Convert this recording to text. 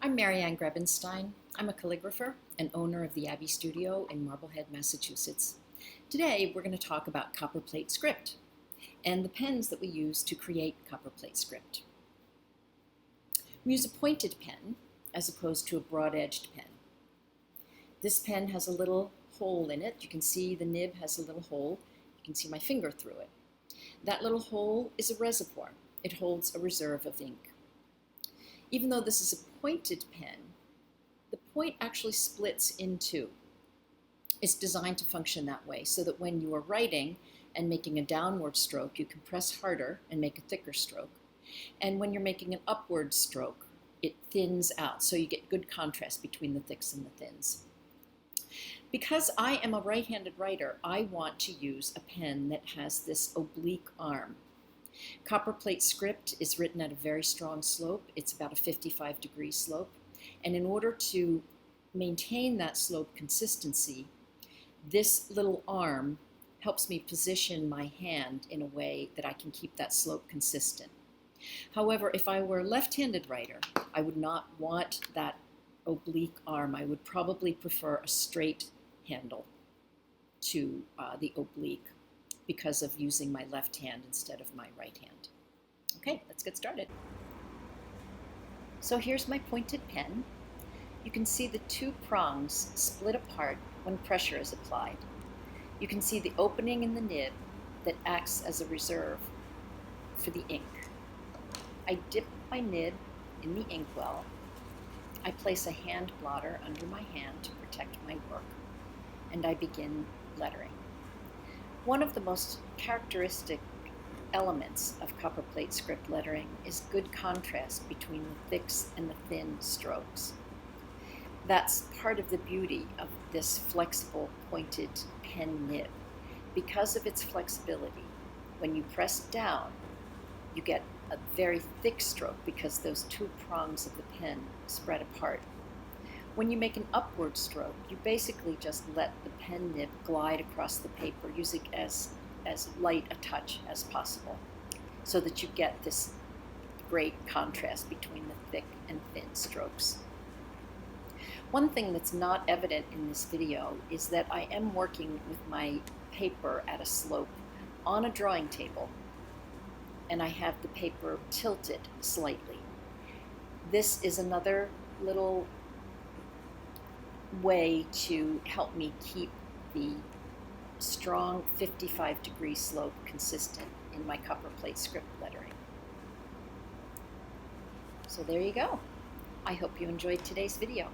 I'm Maryanne Grebenstein. I'm a calligrapher and owner of the Abbey studio in Marblehead, Massachusetts. Today we're going to talk about Copperplate script and the pens that we use to create Copperplate script. We use a pointed pen as opposed to a broad-edged pen. This pen has a little hole in it. You can see the nib has a little hole. You can see my finger through it. That little hole is a reservoir. It holds a reserve of ink. Even though this is a pointed pen, the point actually splits in two. It's designed to function that way so that when you are writing and making a downward stroke, you can press harder and make a thicker stroke. And when you're making an upward stroke, it thins out, so you get good contrast between the thicks and the thins. Because I am a right-handed writer, I want to use a pen that has this oblique arm. Copperplate script is written at a very strong slope. It's about a 55-degree slope. And in order to maintain that slope consistency, this little arm helps me position my hand in a way that I can keep that slope consistent. However, if I were a left-handed writer, I would not want that oblique arm. I would probably prefer a straight handle to the oblique because of using my left hand instead of my right hand. Okay, let's get started. So here's my pointed pen. You can see the two prongs split apart when pressure is applied. You can see the opening in the nib that acts as a reserve for the ink. I dip my nib in the inkwell. I place a hand blotter under my hand to protect my work, and I begin lettering. One of the most characteristic elements of Copperplate script lettering is good contrast between the thicks and the thin strokes. That's part of the beauty of this flexible pointed pen nib. Because of its flexibility, when you press down, you get a very thick stroke because those two prongs of the pen spread apart. When you make an upward stroke, you basically just let the pen nib glide across the paper, using as light a touch as possible, so that you get this great contrast between the thick and thin strokes. One thing that's not evident in this video is that I am working with my paper at a slope on a drawing table, and I have the paper tilted slightly. This is another little way to help me keep the strong 55-degree slope consistent in my Copperplate script lettering. So there you go. I hope you enjoyed today's video.